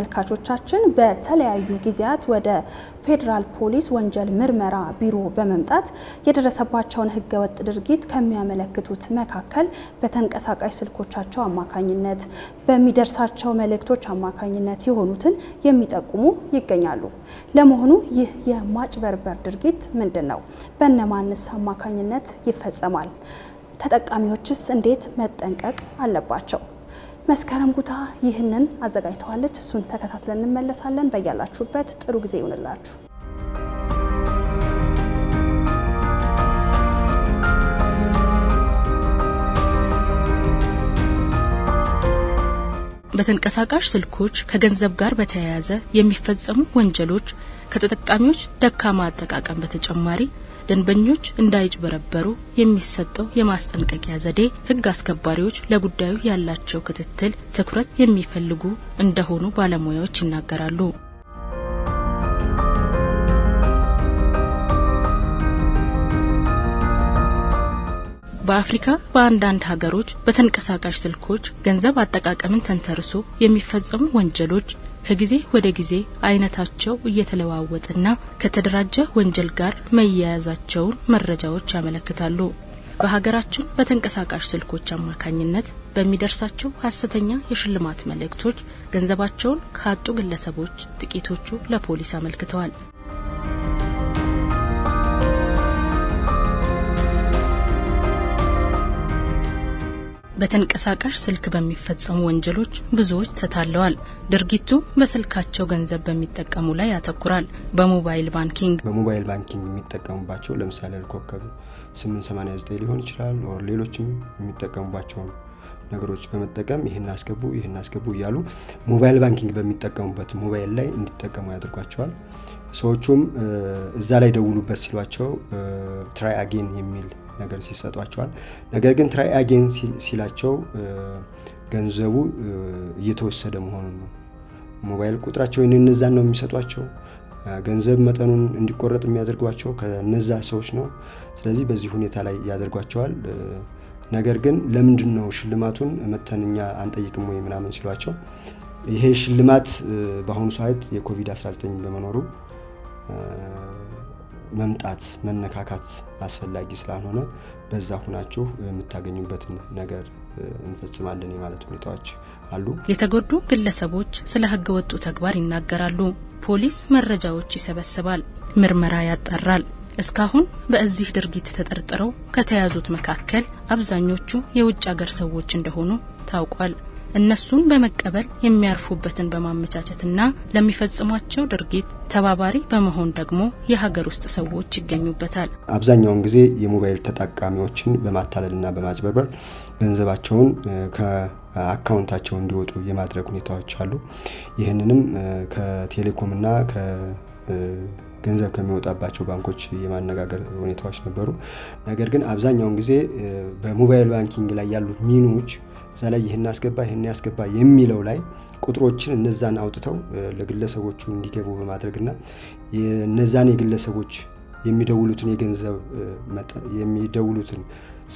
ተመልካቾቻችን በተለያዩ ጊዜያት ወደ ፌደራል ፖሊስ ወንጀል ምርመራ ቢሮ በመምጣት የደረሰባቸውን ህገወጥ ድርጊት ከሚያመለክቱት መካከል በተንቀሳቃሽ ስልኮቻቸው አማካኝነት በሚደርሳቸው መልእክቶች አማካኝነት የሆኑትን የሚጠቁሙ ይገኛሉ። ለመሆኑ ይህ የማጭበርበር ድርጊት ምንድነው? በእነማንስ አማካኝነት ይፈጸማል? ተጠቃሚዎችስ እንዴት መጠንቀቅ አለባቸው? መስከረም ጉታ ይህንን አዘጋጅተዋለች። እሱን ተከታትለን እንመለሳለን። በያላችሁበት ጥሩ ጊዜ ይሁንላችሁ። በተንቀሳቃሽ ስልኮች ከገንዘብ ጋር በተያያዘ የሚፈጸሙ ወንጀሎች ከተጠቃሚዎች ደካማ አጠቃቀም በተጨማሪ ደንበኞች እንዳይጭበረበሩ የሚሰጠው የማስጠንቀቂያ ዘዴ ህግ አስከባሪዎች ለጉዳዩ ያላቸው ክትትል ትኩረት የሚፈልጉ እንደሆኑ ባለሙያዎች ይናገራሉ። በአፍሪካ በአንዳንድ ሀገሮች በተንቀሳቃሽ ስልኮች ገንዘብ አጠቃቀምን ተንተርሶ የሚፈጸሙ ወንጀሎች ከጊዜ ወደ ጊዜ አይነታቸው እየተለዋወጠና ከተደራጀ ወንጀል ጋር መያያዛቸውን መረጃዎች ያመለክታሉ። በሀገራችን በተንቀሳቃሽ ስልኮች አማካኝነት በሚደርሳቸው ሐሰተኛ የሽልማት መልእክቶች ገንዘባቸውን ካጡ ግለሰቦች ጥቂቶቹ ለፖሊስ አመልክተዋል። በተንቀሳቃሽ ስልክ በሚፈጸሙ ወንጀሎች ብዙዎች ተታለዋል። ድርጊቱ በስልካቸው ገንዘብ በሚጠቀሙ ላይ ያተኩራል። በሞባይል ባንኪንግ የሚጠቀሙባቸው ለምሳሌ ኮከብ 889 ሊሆን ይችላል ኦር ሌሎችም የሚጠቀሙባቸው ነገሮች በመጠቀም ይሄን አስገቡ እያሉ ሞባይል ባንኪንግ በሚጠቀሙበት ሞባይል ላይ እንዲጠቀሙ ያደርጓቸዋል። ሰዎቹም እዛ ላይ ደውሉበት ሲሏቸው ትራይ አጌን የሚል ነገር ሲሰጧቸዋል። ነገር ግን ትራይ አጌን ሲላቸው ገንዘቡ እየተወሰደ መሆኑን ነው። ሞባይል ቁጥራቸው እነዛን ነው የሚሰጧቸው። ገንዘብ መጠኑን እንዲቆረጥ የሚያደርጓቸው ከነዛ ሰዎች ነው። ስለዚህ በዚህ ሁኔታ ላይ ያደርጓቸዋል። ነገር ግን ለምንድነው ሽልማቱን መተንኛ አንጠይቅም ወይ ምናምን ሲሏቸው ይሄ ሽልማት በአሁኑ ሰዓት የኮቪድ-19 በመኖሩ መምጣት መነካካት አስፈላጊ ስላልሆነ በዛ ሁናችሁ የምታገኙበትን ነገር እንፈጽማለን ማለት ሁኔታዎች አሉ። የተጎዱ ግለሰቦች ስለ ህገወጡ ተግባር ይናገራሉ። ፖሊስ መረጃዎች ይሰበስባል፣ ምርመራ ያጣራል። እስካሁን በዚህ ድርጊት ተጠርጥረው ከተያዙት መካከል አብዛኞቹ የውጭ ሀገር ሰዎች እንደሆኑ ታውቋል። እነሱን በመቀበል የሚያርፉበትን በማመቻቸትና ለሚፈጽሟቸው ድርጊት ተባባሪ በመሆን ደግሞ የሀገር ውስጥ ሰዎች ይገኙበታል። አብዛኛውን ጊዜ የሞባይል ተጠቃሚዎችን በማታለልና በማጭበርበር ገንዘባቸውን ከአካውንታቸው እንዲወጡ የማድረግ ሁኔታዎች አሉ። ይህንንም ከቴሌኮምና ገንዘብ ከሚወጣባቸው ባንኮች የማነጋገር ሁኔታዎች ነበሩ። ነገር ግን አብዛኛውን ጊዜ በሞባይል ባንኪንግ ላይ ያሉት ሚኑዎች ዘላይ ይሄን ያስገባ የሚለው ላይ ቁጥሮችን እነዛን አውጥተው ለግለሰቦቹ እንዲገቡ በማድረግና የነዛን የግለሰቦች የሚደውሉትን የገንዘብ የሚደውሉትን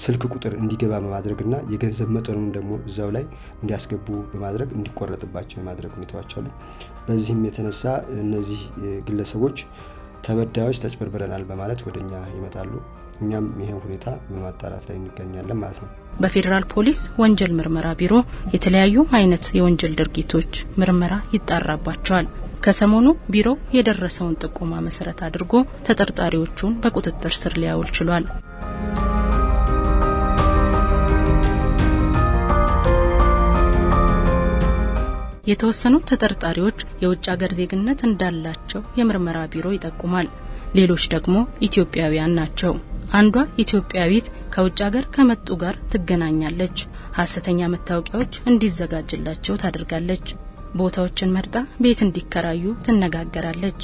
ስልክ ቁጥር እንዲገባ በማድረግና የገንዘብ መጠኑን ደግሞ እዛው ላይ እንዲያስገቡ በማድረግ እንዲቆረጥባቸው የማድረግ ሁኔታዎች አሉ። በዚህም የተነሳ እነዚህ ግለሰቦች ተበዳዮች ተጭበርብረናል በማለት ወደኛ ይመጣሉ። እኛም ይሄን ሁኔታ በማጣራት ላይ እንገኛለን ማለት ነው። በፌደራል ፖሊስ ወንጀል ምርመራ ቢሮ የተለያዩ አይነት የወንጀል ድርጊቶች ምርመራ ይጣራባቸዋል። ከሰሞኑ ቢሮ የደረሰውን ጥቆማ መሰረት አድርጎ ተጠርጣሪዎቹን በቁጥጥር ስር ሊያውል ችሏል። የተወሰኑ ተጠርጣሪዎች የውጭ ሀገር ዜግነት እንዳላቸው የምርመራ ቢሮ ይጠቁማል። ሌሎች ደግሞ ኢትዮጵያውያን ናቸው። አንዷ ኢትዮጵያዊት ከውጭ ሀገር ከመጡ ጋር ትገናኛለች። ሐሰተኛ መታወቂያዎች እንዲዘጋጅላቸው ታደርጋለች። ቦታዎችን መርጣ ቤት እንዲከራዩ ትነጋገራለች።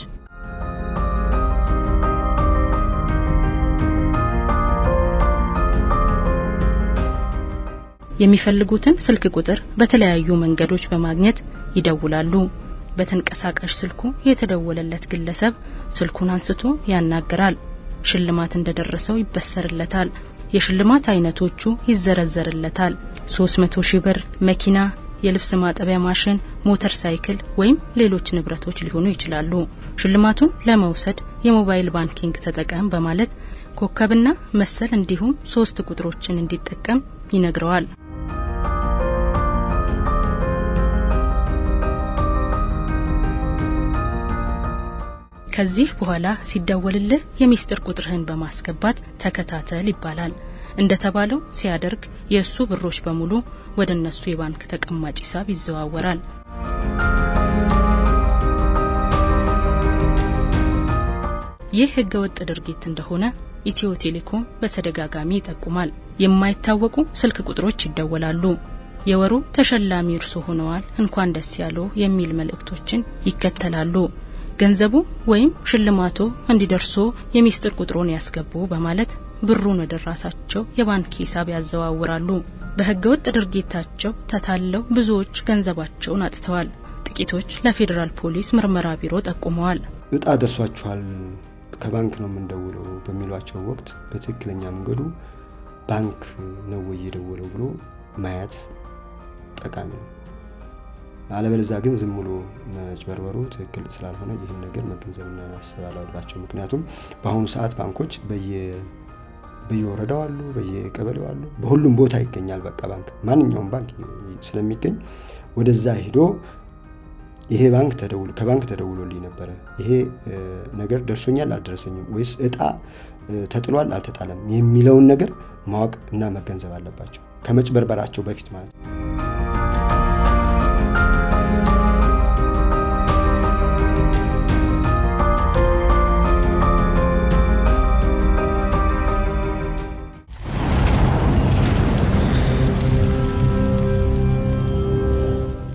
የሚፈልጉትን ስልክ ቁጥር በተለያዩ መንገዶች በማግኘት ይደውላሉ። በተንቀሳቃሽ ስልኩ የተደወለለት ግለሰብ ስልኩን አንስቶ ያናገራል። ሽልማት እንደደረሰው ይበሰርለታል። የሽልማት አይነቶቹ ይዘረዘርለታል። 300 ሺህ ብር፣ መኪና፣ የልብስ ማጠቢያ ማሽን፣ ሞተር ሳይክል ወይም ሌሎች ንብረቶች ሊሆኑ ይችላሉ። ሽልማቱን ለመውሰድ የሞባይል ባንኪንግ ተጠቀም በማለት ኮከብና መሰል እንዲሁም 3 ቁጥሮችን እንዲጠቀም ይነግረዋል። ከዚህ በኋላ ሲደወልልህ የሚስጥር ቁጥርህን በማስገባት ተከታተል ይባላል። እንደተባለው ሲያደርግ የሱ ብሮች በሙሉ ወደ እነሱ የባንክ ተቀማጭ ሂሳብ ይዘዋወራል። ይህ ህገወጥ ድርጊት እንደሆነ ኢትዮ ቴሌኮም በተደጋጋሚ ይጠቁማል። የማይታወቁ ስልክ ቁጥሮች ይደወላሉ። የወሩ ተሸላሚ እርሶ ሆነዋል፣ እንኳን ደስ ያለው የሚል መልእክቶችን ይከተላሉ። ገንዘቡ ወይም ሽልማቱ እንዲደርሶ የሚስጥር ቁጥሩን ያስገቡ በማለት ብሩን ወደ ራሳቸው የባንክ ሂሳብ ያዘዋውራሉ። በህገወጥ ድርጊታቸው ተታለው ብዙዎች ገንዘባቸውን አጥተዋል። ጥቂቶች ለፌዴራል ፖሊስ ምርመራ ቢሮ ጠቁመዋል። እጣ ደርሷቸዋል ከባንክ ነው የምንደውለው በሚሏቸው ወቅት በትክክለኛ መንገዱ ባንክ ነው የደወለው ብሎ ማየት ጠቃሚ ነው። አለበለዚያ ግን ዝም ብሎ መጭበርበሩ ትክክል ስላልሆነ ይህን ነገር መገንዘብና ማሰብ አለባቸው። ምክንያቱም በአሁኑ ሰዓት ባንኮች በየወረዳው አሉ፣ በየቀበሌው አሉ፣ በሁሉም ቦታ ይገኛል። በቃ ባንክ ማንኛውም ባንክ ስለሚገኝ ወደዛ ሄዶ ይሄ ባንክ ከባንክ ተደውሎልኝ ነበር፣ ይሄ ነገር ደርሶኛል አልደረሰኝም፣ ወይስ እጣ ተጥሏል አልተጣለም የሚለውን ነገር ማወቅ እና መገንዘብ አለባቸው ከመጭበርበራቸው በፊት ማለት ነው።